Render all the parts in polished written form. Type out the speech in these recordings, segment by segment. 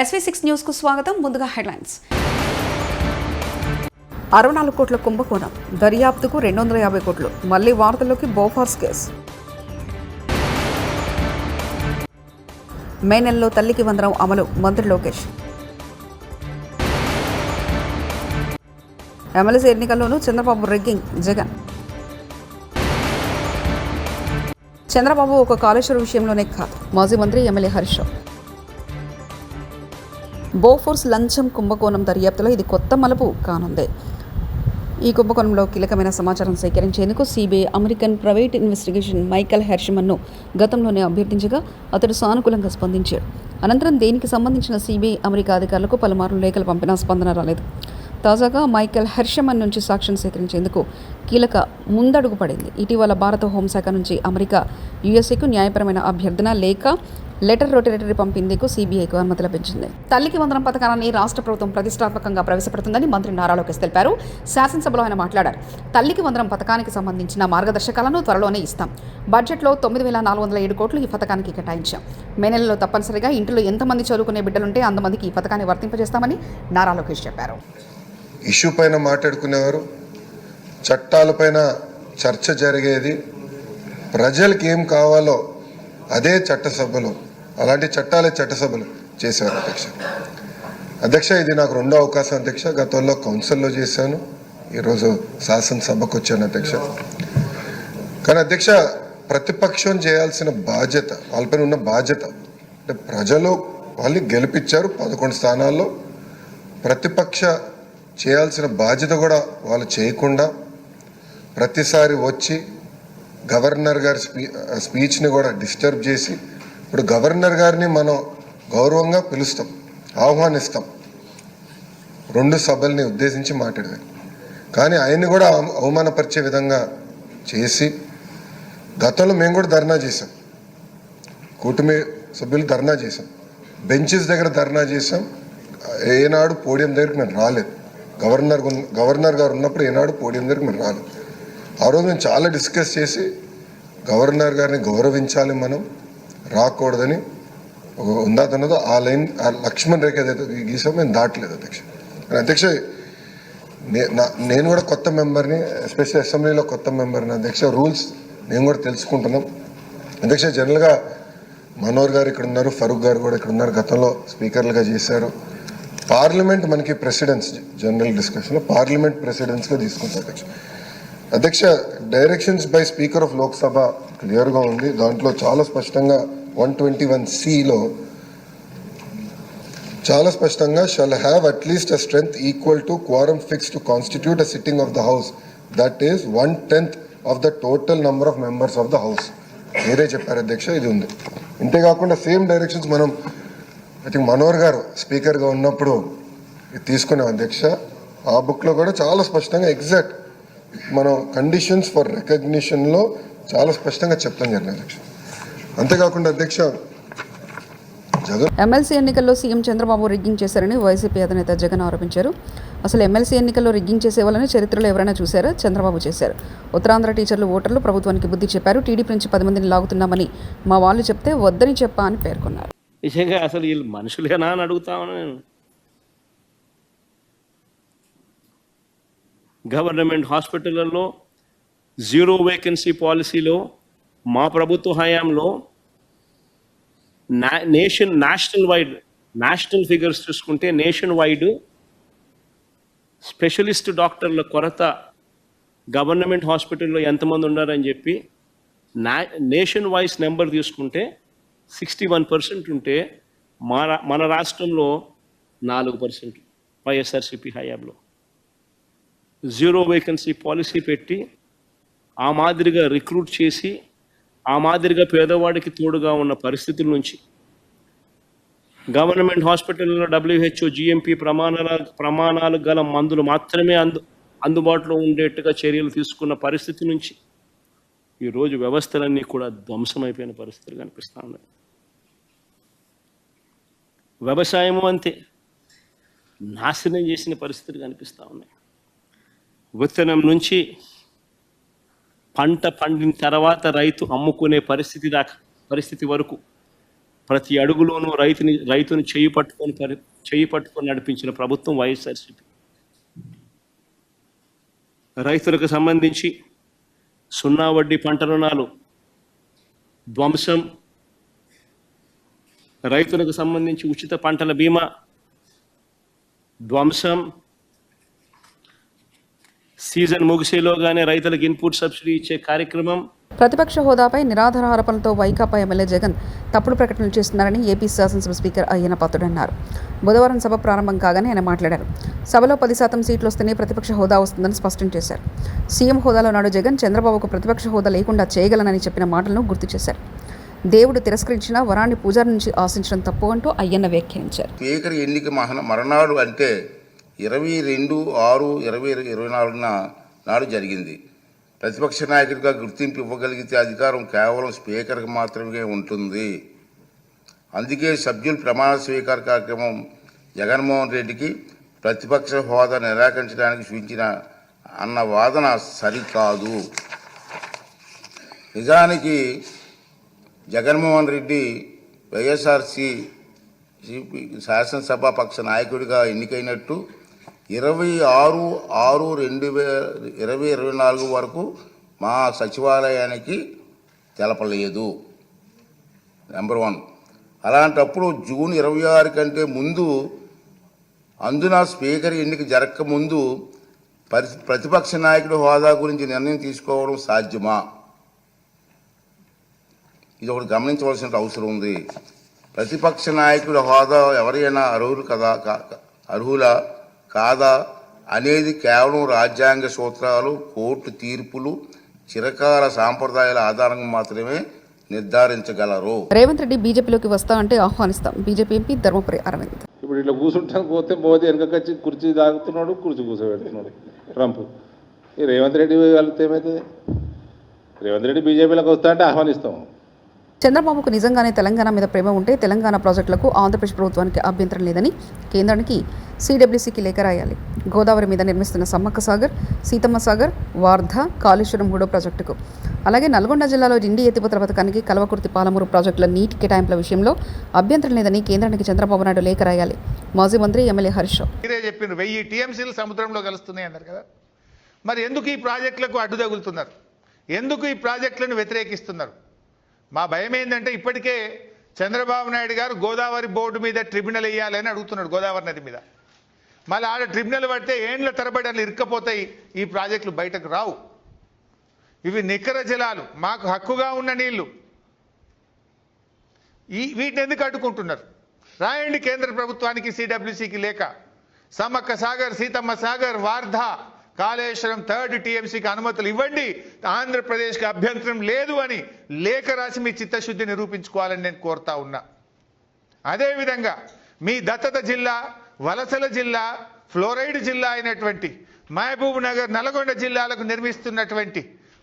SV6 news కు స్వాగతం. ముందుగా హెడ్లైన్స్. 64 కోట్ల కుంభకోణం, దర్యాప్తుకు 250 కోట్లు. మళ్లీ వార్తల్లోకి. Bofors case. మే నెలలో తల్లికి వందనం అమలు, మంత్రి లోకేష్. ఎమ్మెల్సీ ఎన్నికల్లోనూ చంద్రబాబు రెగ్గింగ్, జగన్. చంద్రబాబు ఒక కాళేశ్వరం విషయంలోనే కాదు, మాజీ మంత్రి ఎమ్మెల్యే హరీష్ రావు. బోఫోర్స్ లంచం కుంభకోణం దర్యాప్తులో ఇది కొత్త మలుపు కానుంది. ఈ కుంభకోణంలో కీలకమైన సమాచారం సేకరించేందుకు CBI American private investigation Michael హెర్షమన్ను గతంలోనే అభ్యర్థించగా అతడు సానుకూలంగా స్పందించాడు. అనంతరం దీనికి సంబంధించిన సిబిఐ అమెరికా అధికారులకు పలుమార్లు లేఖలు పంపినా స్పందన రాలేదు. తాజాగా మైకల్ హెర్షమన్ నుంచి సాక్ష్యం సేకరించేందుకు కీలక ముందడుగు పడింది. ఇటీవల భారత హోంశాఖ నుంచి అమెరికా యుఎస్ఏకు న్యాయపరమైన అభ్యర్థన లేక లెటర్ రొటేటరీ పంపిందేకు సిబిఐకు అనుమతి లభించింది. తల్లికి వందనం పథకాన్ని రాష్ట్ర ప్రభుత్వం ప్రతిష్టాత్మకంగా ప్రవేశపెడుతుందని మంత్రి నారా లోకేష్ తెలిపారు. శాసనసభలో ఆయన మాట్లాడారు. తల్లికి వందనం పథకానికి సంబంధించిన మార్గదర్శకాలను త్వరలోనే ఇస్తాం. బడ్జెట్లో 9,407 కోట్లు ఈ పథకానికి కేటాయించాం. మే నెలలో తప్పనిసరిగా ఇంట్లో ఎంతమంది చదువుకునే బిడ్డలుంటే అంతమందికి ఈ పథకాన్ని వర్తింపజేస్తామని నారా లోకేష్ చెప్పారు. ఇష్యూ పైన మాట్లాడుకునేవారు, చట్టాలపైన చర్చ జరిగేది, ప్రజలకు ఏం కావాలో అదే చట్టసభలు, అలాంటి చట్టాలే చట్టసభలు చేశారు. అధ్యక్ష ఇది నాకు రెండో అవకాశం అధ్యక్ష. గతంలో కౌన్సిల్లో చేశాను, ఈరోజు శాసనసభకు వచ్చాను అధ్యక్ష. కానీ అధ్యక్ష ప్రతిపక్షం చేయాల్సిన బాధ్యత, వాళ్ళపైన ఉన్న బాధ్యత అంటే ప్రజలు వాళ్ళు గెలిపించారు 11 స్థానాల్లో, ప్రతిపక్ష చేయాల్సిన బాధ్యత కూడా వాళ్ళు చేయకుండా ప్రతిసారి వచ్చి గవర్నర్ గారి స్పీచ్ని కూడా డిస్టర్బ్ చేసి, ఇప్పుడు గవర్నర్ గారిని మనం గౌరవంగా పిలుస్తాం, ఆహ్వానిస్తాం 2 సభల్ని ఉద్దేశించి మాట్లాడేది, కానీ ఆయన్ని కూడా అవమానపరిచే విధంగా చేసి, గతంలో మేము కూడా ధర్నా చేసాం, కూటమి సభ్యులు ధర్నా చేసాం, బెంచెస్ దగ్గర ధర్నా చేసాం. ఏనాడు పోడియం దగ్గరికి మేము రాలేదు. గవర్నర్ గారు ఉన్నప్పుడు ఏనాడు పోడియం దగ్గరికి మేము రాలేదు. ఆ రోజు మేము చాలా డిస్కస్ చేసి గవర్నర్ గారిని గౌరవించాలి, మనం రాకూడదని ఉందాతన్నదో ఆ లైన్, ఆ లక్ష్మణ్ రేఖ ఏదైతే గీసామో మేము దాటలేదు అధ్యక్ష. అధ్యక్ష నేను కూడా కొత్త మెంబర్ని, ఎస్పెషల్లీ అసెంబ్లీలో కొత్త మెంబర్ని అధ్యక్ష. రూల్స్ నేను కూడా తెలుసుకుంటున్నాం అధ్యక్ష. జనరల్గా మనోహర్ గారు ఇక్కడ ఉన్నారు, ఫరూక్ గారు కూడా ఇక్కడ ఉన్నారు, గతంలో స్పీకర్లుగా చేశారు. పార్లమెంట్ మనకి ప్రెసిడెన్స్, జనరల్ డిస్కషన్లో పార్లమెంట్ ప్రెసిడెన్స్గా తీసుకుంటారు అధ్యక్ష. అధ్యక్ష directions by speaker of Lok Sabha క్లియర్గా ఉంది. దాంట్లో చాలా స్పష్టంగా 121(c)లో చాలా స్పష్టంగా shall have at least a strength equal to క్వారం fix to constitute a sitting of the house, that is 1/10 of the total number of members of the house. మీరే చెప్పారు అధ్యక్ష, ఇది ఉంది. ఇంతేకాకుండా సేమ్ డైరెక్షన్స్ మనం ఐ థింక్ మనోహర్ గారు స్పీకర్గా ఉన్నప్పుడు తీసుకున్నాం అధ్యక్ష. ఆ బుక్లో కూడా చాలా స్పష్టంగా ఎగ్జాక్ట్ మనం కండిషన్స్ ఫర్ రికగ్నిషన్లో చాలా స్పష్టంగా చెప్తాం జరిగింది అధ్యక్ష. అంతేకాకుండా అధ్యక్ష ఎమ్మెల్సీ ఎన్నికల్లో సీఎం చంద్రబాబు రిగ్గింగ్ చేశారని వైసీపీ అధినేత జగన్ ఆరోపించారు. అసలు ఎమ్మెల్సీ ఎన్నికల్లో రిగ్గింగ్ చేసేవాళ్ళని చరిత్రలో ఎవరైనా చూశారో? చంద్రబాబు చేశారు. ఉత్తరాంధ్ర టీచర్లు, ఓటర్లు ప్రభుత్వానికి బుద్ధి చెప్పారు. టీడీపీ నుంచి 10 మందిని లాగుతున్నామని మా వాళ్ళు చెప్తే వద్దని చెప్పా అని పేర్కొన్నారు. నిజంగా అసలు వీళ్ళు మనుషులేనా అని అడుగుతామని నేను. గవర్నమెంట్ హాస్పిటళ్ళల్లో 0 వేకెన్సీ పాలసీలో మా ప్రభుత్వ హయాంలో నేషనల్ ఫిగర్స్ చూసుకుంటే నేషన్ వైడ్ స్పెషలిస్ట్ డాక్టర్ల కొరత గవర్నమెంట్ హాస్పిటల్లో ఎంతమంది ఉన్నారని చెప్పి నేషన్ వైజ్ నెంబర్ తీసుకుంటే 61% ఉంటే మన రాష్ట్రంలో 4% వైఎస్ఆర్సీపీ హయాంలో 0 వేకెన్సీ పాలసీ పెట్టి ఆ మాదిరిగా రిక్రూట్ చేసి ఆ మాదిరిగా పేదవాడికి తోడుగా ఉన్న పరిస్థితుల నుంచి గవర్నమెంట్ హాస్పిటల్లో WHO GMP ప్రమాణాలు గల మందులు మాత్రమే అందుబాటులో ఉండేట్టుగా చర్యలు తీసుకున్న పరిస్థితి నుంచి ఈరోజు వ్యవస్థలన్నీ కూడా ధ్వంసమైపోయిన పరిస్థితులు కనిపిస్తూ ఉన్నాయి. వ్యవసాయము అంతే నాశనం చేసిన పరిస్థితులు కనిపిస్తూ ఉన్నాయి. విత్తనం నుంచి పంట పండిన తర్వాత రైతు అమ్ముకునే పరిస్థితి వరకు ప్రతి అడుగులోనూ రైతుని చేయి పట్టుకొని నడిపించిన ప్రభుత్వం వైఎస్ఆర్సీపీ. రైతులకు సంబంధించి సున్నా వడ్డీ పంట రుణాలు ధ్వంసం, రైతులకు సంబంధించి ఉచిత పంటల బీమా ధ్వంసం, సీజన్ ముగిసేలోగానే రైతులకు ఇన్పుట్ సబ్సిడీ ఇచ్చే కార్యక్రమం. ప్రతిపక్ష హోదాపై నిరాధార ఆరోపణలతో వైకాపా ఎమ్మెల్యే జగన్ తప్పుడు ప్రకటనలు చేస్తున్నారని ఏపీ శాసనసభ స్పీకర్ అయ్యన్న పాత్రుడు అన్నారు. బుధవారం సభ ప్రారంభం కాగానే ఆయన మాట్లాడారు. సభలో 10% సీట్లు వస్తేనే ప్రతిపక్ష హోదా వస్తుందని స్పష్టం చేశారు. సీఎం హోదాలో నాడు జగన్ చంద్రబాబుకు ప్రతిపక్ష హోదా లేకుండా చేయగలనని చెప్పిన మాటలను గుర్తు చేశారు. దేవుడు తిరస్కరించిన వరాన్ని పూజారి నుంచి ఆశించడం తప్పు అంటూ అయ్యన్న వ్యాఖ్యానించారు. స్పీకర్ ఎన్నిక మరణాడు అంటే 22/6/2024 నాడు జరిగింది. ప్రతిపక్ష నాయకుడిగా గుర్తింపు ఇవ్వగలిగితే అధికారం కేవలం స్పీకర్కి మాత్రమే ఉంటుంది. అందుకే సభ్యులు ప్రమాణ స్వీకార కార్యక్రమం జగన్మోహన్ రెడ్డికి ప్రతిపక్ష హోదా నిరాకరించడానికి సూచించిన అన్న వాదన సరికాదు. నిజానికి జగన్మోహన్ రెడ్డి వైఎస్ఆర్సీపీ శాసనసభాపక్ష నాయకుడిగా ఎన్నికైనట్టు 26/6/2024 వరకు మా సచివాలయానికి తెలపలేదు. నెంబర్ 1. అలాంటప్పుడు జూన్ 26 కంటే ముందు, అందున స్పీకర్ ఎన్నిక జరగక ముందు ప్రతిపక్ష నాయకుడి హోదా గురించి నిర్ణయం తీసుకోవడం సాధ్యమా? ఇది ఒకటి గమనించవలసిన అవసరం ఉంది. ప్రతిపక్ష నాయకుడి హోదా ఎవరైనా అర్హులా కాదా అనేది కేవలం రాజ్యాంగ సూత్రాలు, కోర్టు తీర్పులు, చిరకాల సాంప్రదాయాల ఆధారంగా మాత్రమే నిర్ధారించగలరు. రేవంత్ రెడ్డి బీజేపీలోకి వస్తా అంటే ఆహ్వానిస్తాం. BJP MP Dharmapuri Arvind. ఇప్పుడు ఇట్లా కూర్చుంటాను పోతే వెనకచ్చి కుర్చీ తాగుతున్నాడు, కుర్చీ కూర్చోబెడుతున్నాడు ట్రంప్. ఈ రేవంత్ రెడ్డి వెళ్తే ఏమవుతుంది? రేవంత్ రెడ్డి బీజేపీలోకి వస్తా అంటే ఆహ్వానిస్తాం. చంద్రబాబుకు నిజంగానే తెలంగాణ మీద ప్రేమ ఉంటే తెలంగాణ ప్రాజెక్టులకు ఆంధ్రప్రదేశ్ ప్రభుత్వానికి అభ్యంతరం లేదని కేంద్రానికి సిడబ్ల్యూసీకి లేఖ రాయాలి. గోదావరి మీద నిర్మిస్తున్న సమ్మక్క సాగర్, సీతమ్మ సాగర్, వార్ధ, కాళేశ్వరం 3వ ప్రాజెక్టుకు, అలాగే నల్గొండ జిల్లాలో డిండి ఎత్తిపోతల పథకానికి కల్వకుర్తి, పాలమూరు ప్రాజెక్టుల నీటి కేటాయింపుల విషయంలో అభ్యంతరం లేదని కేంద్రానికి చంద్రబాబు నాయుడు లేఖ రాయాలి. మాజీ మంత్రి ఎమ్మెల్యే హరీష్ రావు మీరే చెప్పిన 1000 టీఎంసీలు సముద్రంలో కలుస్తున్నాయి అన్నారు కదా. మరి ఎందుకు ఈ ప్రాజెక్టులకు అడ్డు తగులుతున్నారు? ఎందుకు ఈ ప్రాజెక్టులను వ్యతిరేకిస్తున్నారు? మా భయం ఏంటంటే ఇప్పటికే చంద్రబాబు నాయుడు గారు గోదావరి బోర్డు మీద ట్రిబ్యునల్ వేయాలని అడుగుతున్నాడు. గోదావరి నది మీద మళ్ళీ ఆడ ట్రిబ్యునల్ పడితే ఏండ్ల తరబడి అట్లా ఇరుక్కపోతాయి. ఈ ప్రాజెక్టులు బయటకు రావు. ఇవి నికర జలాలు, మాకు హక్కుగా ఉన్న నీళ్లు. వీటిని ఎందుకు అడ్డుకుంటున్నారు? రాయండి కేంద్ర ప్రభుత్వానికి, సిడబ్ల్యూసీకి లేఖ. సమ్మక్క సాగర్, సీతమ్మ సాగర్, వార్ధ, కాళేశ్వరం 3rd టీఎంసీకి అనుమతులు ఇవ్వండి, ఆంధ్రప్రదేశ్కి అభ్యంతరం లేదు అని లేఖ రాసి మీ చిత్తశుద్ధి నిరూపించుకోవాలని నేను కోరుతా ఉన్నా. అదేవిధంగా మీ దత్తత జిల్లా, వలసల జిల్లా, ఫ్లోరైడ్ జిల్లా అయినటువంటి మహబూబ్ నగర్, నల్గొండ జిల్లాలకు నిర్మిస్తున్నటువంటి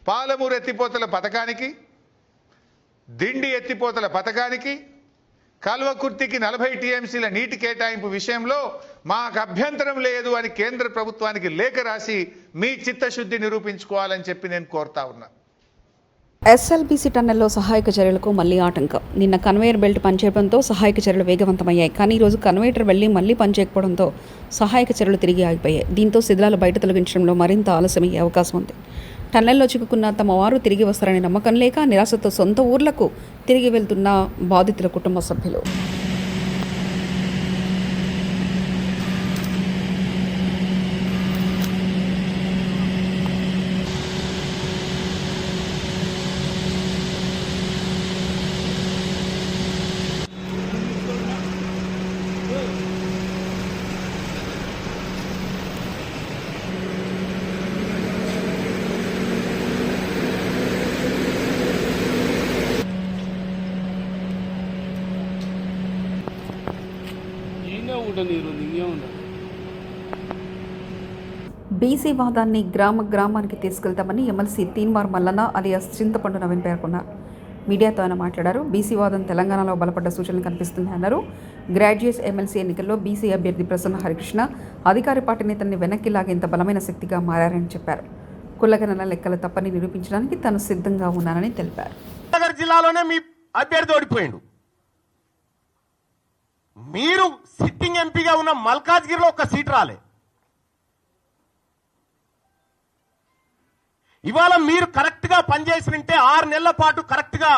పాలమూరు ఎత్తిపోతల పథకానికి, దిండి ఎత్తిపోతల పథకానికి, కల్వకుర్తికి 40 టీఎంసీల నీటి కేటాయింపు విషయంలో మాకు అభ్యంతరం లేదు అని కేంద్ర ప్రభుత్వానికి లేఖ రాసి మీ చిత్తశుద్ధి నిరూపించుకోవాలని చెప్పి నేను కోరుతా ఉన్నా. ఎస్ఎల్బీసీ టన్నెల్లో సహాయక చర్యలకు మళ్లీ ఆటంకం. నిన్న కన్వేయర్ బెల్ట్ పనిచేయడంతో సహాయక చర్యలు వేగవంతమయ్యాయి. కానీ ఈరోజు కన్వేయర్ వెళ్లి మళ్లీ పనిచేయకపోవడంతో సహాయక చర్యలు తిరిగి ఆగిపోయాయి. దీంతో శిథిలాలు బయట తొలగించడంలో మరింత ఆలస్యమయ్యే అవకాశం ఉంది. టన్నెల్లో చిక్కుకున్న తమ వారు తిరిగి వస్తారనే నమ్మకం లేక నిరాశతో సొంత ఊర్లకు తిరిగి వెళ్తున్న బాధితుల కుటుంబ సభ్యులు. బీసీ వాదాన్ని గ్రామానికి తీసుకెళ్తామని ఎమ్మెల్సీ తీన్మార్ మల్లన్న అలియాస్ చింతపండు నవీన్ పేర్కొన్నారు. మీడియాతో ఆయన మాట్లాడారు. బీసీ వాదం తెలంగాణలో బలపడ్డ సూచనలు కనిపిస్తుంది అన్నారు. గ్రాడ్యుయేట్స్ ఎమ్మెల్సీ ఎన్నికల్లో బీసీ అభ్యర్థి ప్రసన్న హరికృష్ణ అధికార పార్టీ నేతల్ని వెనక్కి లాగేంత బలమైన శక్తిగా మారారని చెప్పారు. కులగణన లెక్కలు తప్పని నిరూపించడానికి తాను సిద్ధంగా ఉన్నానని తెలిపారు. జిల్లాలోనే మీ అభ్యర్థి ఓడిపోయిండు. మీరు సిట్టింగ్ ఎంపీగా ఉన్న మల్కాజ్గిరిలో ఒక్క సీట్ రాలే. ఇవాళ మీరు కరెక్ట్ గా పనిచేసినంటే 6 నెలల పాటు కరెక్ట్ గా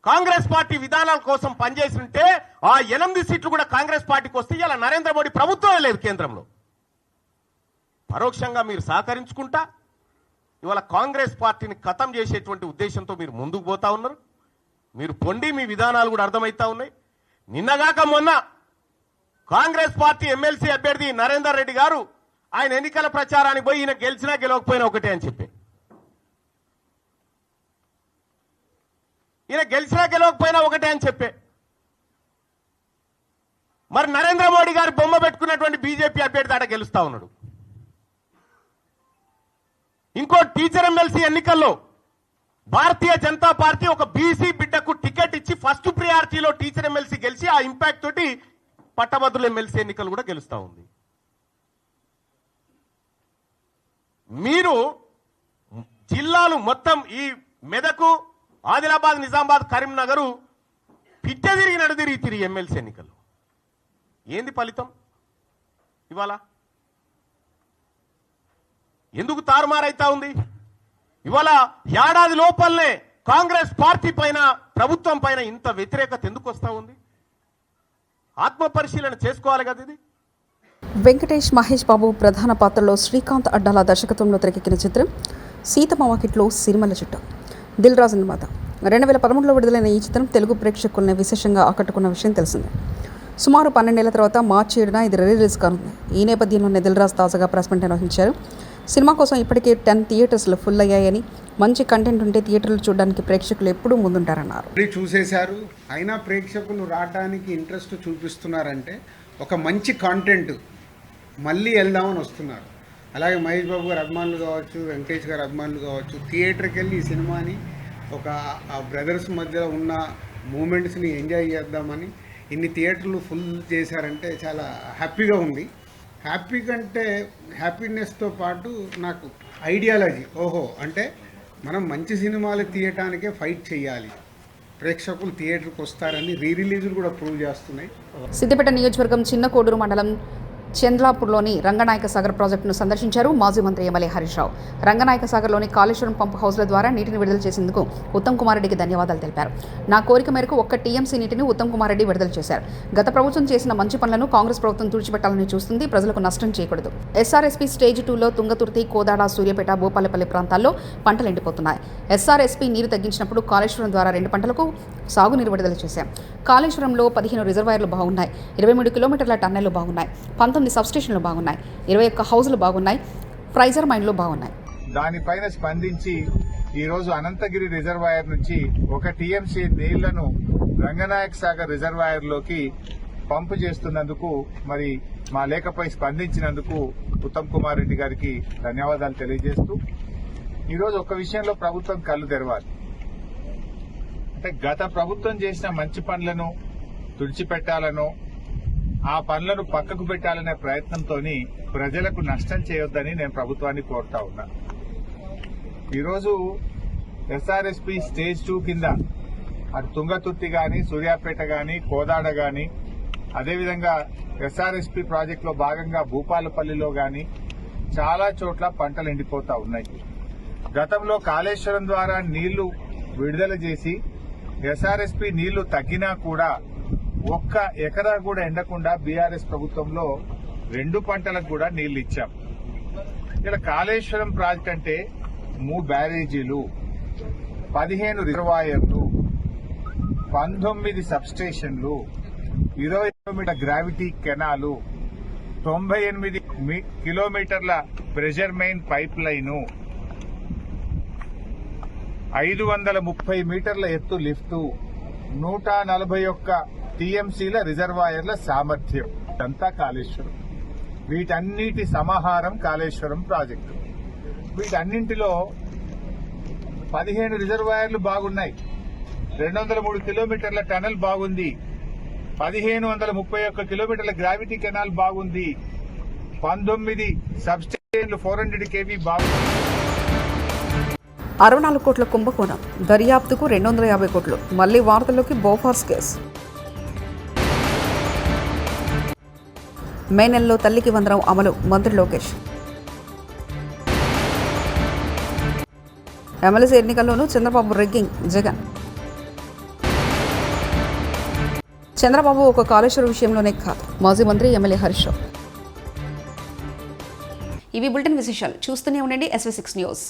కాంగ్రెస్ పార్టీ విధానాల కోసం పనిచేసినంటే ఆ 8 సీట్లు కూడా కాంగ్రెస్ పార్టీకి వస్తే ఇలా నరేంద్ర మోడీ ప్రభుత్వమే లేదు కేంద్రంలో. పరోక్షంగా మీరు సహకరించుకుంటా ఇవాళ కాంగ్రెస్ పార్టీని ఖతం చేసేటువంటి ఉద్దేశంతో మీరు ముందుకు పోతా ఉన్నారు. మీరు పొండి మీ విధానాలు కూడా అర్థమవుతా ఉన్నాయి. నిన్నగాక మొన్న కాంగ్రెస్ పార్టీ ఎమ్మెల్సీ అభ్యర్థి నరేందర్ రెడ్డి గారు ఆయన ఎన్నికల ప్రచారానికి పోయి ఈయన గెలిచినా గెలవకపోయినా ఒకటే అని చెప్పి, ఈయన గెలిచినా గెలవకపోయినా ఒకటే అని చెప్పే, మరి నరేంద్ర మోడీ గారు బొమ్మ పెట్టుకున్నటువంటి బీజేపీ అభ్యర్థి ఆడ గెలుస్తా ఉన్నాడు. ఇంకో టీచర్ ఎమ్మెల్సీ ఎన్నికల్లో భారతీయ జనతా పార్టీ ఒక బీసీ బిడ్డకు టికెట్ ఇచ్చి ఫస్ట్ ప్రియారిటీలో టీచర్ ఎమ్మెల్సీ గెలిచి ఆ ఇంపాక్ట్ తోటి పట్టభద్రుల ఎమ్మెల్సీ ఎన్నికలు కూడా గెలుస్తా ఉంది. మీరు జిల్లాలు మొత్తం ఈ మెదకు, ఆదిలాబాద్, నిజామాబాద్, కరీంనగర్ పిట్ట తిరిగి నడుదిరిగి ఎమ్మెల్సీ ఎన్నికలు ఏంది ఫలితం? ఇవాళ ఎందుకు తారుమారైతా ఉంది? ఇవాళ ఏడాది లోపలనే కాంగ్రెస్ పార్టీ పైన, ప్రభుత్వం పైన ఇంత వ్యతిరేకత ఎందుకు వస్తా ఉంది? ఆత్మ పరిశీలన చేసుకోవాలి కదా. ఇది వెంకటేష్, మహేష్ బాబు ప్రధాన పాత్రలో శ్రీకాంత్ అడ్డాల దర్శకత్వంలో తెరకెక్కిన చిత్రం సీతమ్మ వాకిట్లో సిరిమల్ల చెట్టు. దిల్ రాజు నిర్మాత. 2013లో విడుదలైన ఈ చిత్రం తెలుగు ప్రేక్షకుల్ని విశేషంగా ఆకట్టుకున్న విషయం తెలిసిందే. సుమారు 12 ఏళ్ల తర్వాత మార్చి 7న ఇది రిలీజ్ కానుంది. ఈ నేపథ్యంలోనే దిల్ రాజు తాజాగా ప్రెస్ మీట్ నిర్వహించారు. సినిమా కోసం ఇప్పటికే 10 థియేటర్స్లో ఫుల్ అయ్యాయని, మంచి కంటెంట్ ఉంటే థియేటర్లు చూడడానికి ప్రేక్షకులు ఎప్పుడూ ముందుంటారన్నారు. చూసేశారు, అయినా ప్రేక్షకులు రావడానికి ఇంట్రెస్ట్ చూపిస్తున్నారంటే ఒక మంచి కాంటెంట్ మళ్ళీ వెళ్దామని వస్తున్నారు. అలాగే మహేష్ బాబు గారు అభిమానులు కావచ్చు, వెంకటేష్ గారు అభిమానులు కావచ్చు, థియేటర్కి వెళ్ళి ఈ సినిమాని ఒక ఆ బ్రదర్స్ మధ్య ఉన్న మూమెంట్స్ని ఎంజాయ్ చేద్దామని ఇన్ని థియేటర్లు ఫుల్ చేశారంటే చాలా హ్యాపీగా ఉంది. హ్యాపీ కంటే హ్యాపీనెస్తో పాటు నాకు ఐడియాలజీ, ఓహో అంటే మనం మంచి సినిమాలు తీయటానికే ఫైట్ చేయాలి, ప్రేక్షకులు థియేటర్కి వస్తారని రిలీజులు కూడా ప్రూవ్ చేస్తున్నాయి. సిద్దిపేట నియోజకవర్గం చిన్న కోడూరు మండలం చంద్లాపూర్లోని రంగనాయక సాగర్ ప్రాజెక్టును సందర్శించారు మాజీ మంత్రి ఎమ్మెల్యే హరీష్ రావు. రంగనాయక సాగర్లోని కాళేశ్వరం పంప్ హౌస్ల ద్వారా నీటిని విడుదల చేసేందుకు ఉత్తమ్ కుమార్ రెడ్డికి ధన్యవాదాలు తెలిపారు. నా కోరిక మేరకు 1 టీఎంసీ నీటిని ఉత్తమ్ కుమార్ రెడ్డి విడుదల చేశారు. గత ప్రభుత్వం చేసిన మంచి పనులను కాంగ్రెస్ ప్రభుత్వం తుడిచిపెట్టాలని చూస్తుంది, ప్రజలకు నష్టం చేయకూడదు. ఎస్ఆర్ఎస్పీ స్టేజ్ 2లో తుంగతుర్తి, కోదాడ, సూర్యాపేట, భూపాలపల్లి ప్రాంతాల్లో పంటలు ఎండిపోతున్నాయి. ఎస్ఆర్ఎస్పీ నీరు తగ్గించినప్పుడు కాళేశ్వరం ద్వారా 2 పంటలకు సాగునీరు విడుదల చేశాం. కాళేశ్వరంలో 15 రిజర్వాయర్లు బాగున్నాయి, 23 కిలోమీటర్ల టన్నెళ్లు బాగున్నాయి, 19 సబ్స్టేషన్లు బాగున్నాయి, 21 హౌజులు బాగున్నాయి, ఫ్రైజర్ మైన్లు బాగున్నాయి. దానిపైన స్పందించి ఈరోజు అనంతగిరి రిజర్వాయర్ నుంచి 1 టీఎంసీ నీళ్లను రంగనాయక సాగర్ రిజర్వాయర్లోకి పంపు చేస్తున్నందుకు, మరి మా లేఖపై స్పందించినందుకు ఉత్తమ్ కుమార్ రెడ్డి గారికి ధన్యవాదాలు తెలియజేస్తూ, ఈరోజు ఒక విషయంలో ప్రభుత్వం కళ్ళు తెరవాలి. అంటే గత ప్రభుత్వం చేసిన మంచి పనులను తుడిచిపెట్టాలనో, ఆ పనులను పక్కకు పెట్టాలనే ప్రయత్నంతో ప్రజలకు నష్టం చేయొద్దని నేను ప్రభుత్వాన్ని కోరుతా ఉన్నా. ఈరోజు ఎస్ఆర్ఎస్పీ స్టేజ్ 2 కింద అటు తుంగతుర్తి గాని, సూర్యాపేట గాని, కోదాడ గాని, అదేవిధంగా ఎస్ఆర్ఎస్పీ ప్రాజెక్టులో భాగంగా భూపాలపల్లిలో గాని చాలా చోట్ల పంటలు ఎండిపోతా ఉన్నాయి. గతంలో కాళేశ్వరం ద్వారా నీళ్లు విడుదల చేసి ఎస్ఆర్ఎస్పీ నీళ్లు తగ్గినా కూడా 1 ఎకరా కూడా ఎండకుండా బీఆర్ఎస్ ప్రభుత్వంలో 2 పంటలకు కూడా నీళ్లు ఇచ్చాం. ఇలా కాళేశ్వరం ప్రాజెక్ట్ అంటే 3 బ్యారేజీలు, 15 రిజర్వాయర్లు, 19 సబ్స్టేషన్లు, 20 కిలోమీటర్ గ్రావిటీ కెనాలు, 98 కిలోమీటర్ల ప్రెషర్ మెయిన్ పైప్ లైను, 530 మీటర్ల ఎత్తు లిఫ్టు, 141 టీఎంసీల రిజర్వాయర్ల సామర్థ్యం, ఇదంతా కాళేశ్వరం. వీటన్నిటి సమాహారం కాళేశ్వరం ప్రాజెక్టు. వీటన్నింటిలో 15 రిజర్వాయర్లు బాగున్నాయి, 203 కిలోమీటర్ల టనల్ బాగుంది, 1531 కిలోమీటర్ల గ్రావిటీ కెనాల్ బాగుంది, 19 సబ్స్టేషన్లు 400 kV బాగుంది. 64 కోట్ల కుంభకోణం, దర్యాప్తుకు 250 కోట్లు. మళ్లీ వార్తల్లోకి బోఫార్స్ కేసు. మే నెలలో తల్లికి వందనం అమలు మంత్రి లోకేష్. ఎమ్మెల్సీ ఎన్నికల్లోనూ చంద్రబాబు రెగ్గింగ్ జగన్. చంద్రబాబు ఒక కాళేశ్వరం విషయంలోనే కాదు, మాజీ మంత్రి ఎమ్మెల్యే హరీష్ రావు. ఇవి బులెటిన్ విశేషాలు. చూస్తూనే ఉండండి SV6 న్యూస్.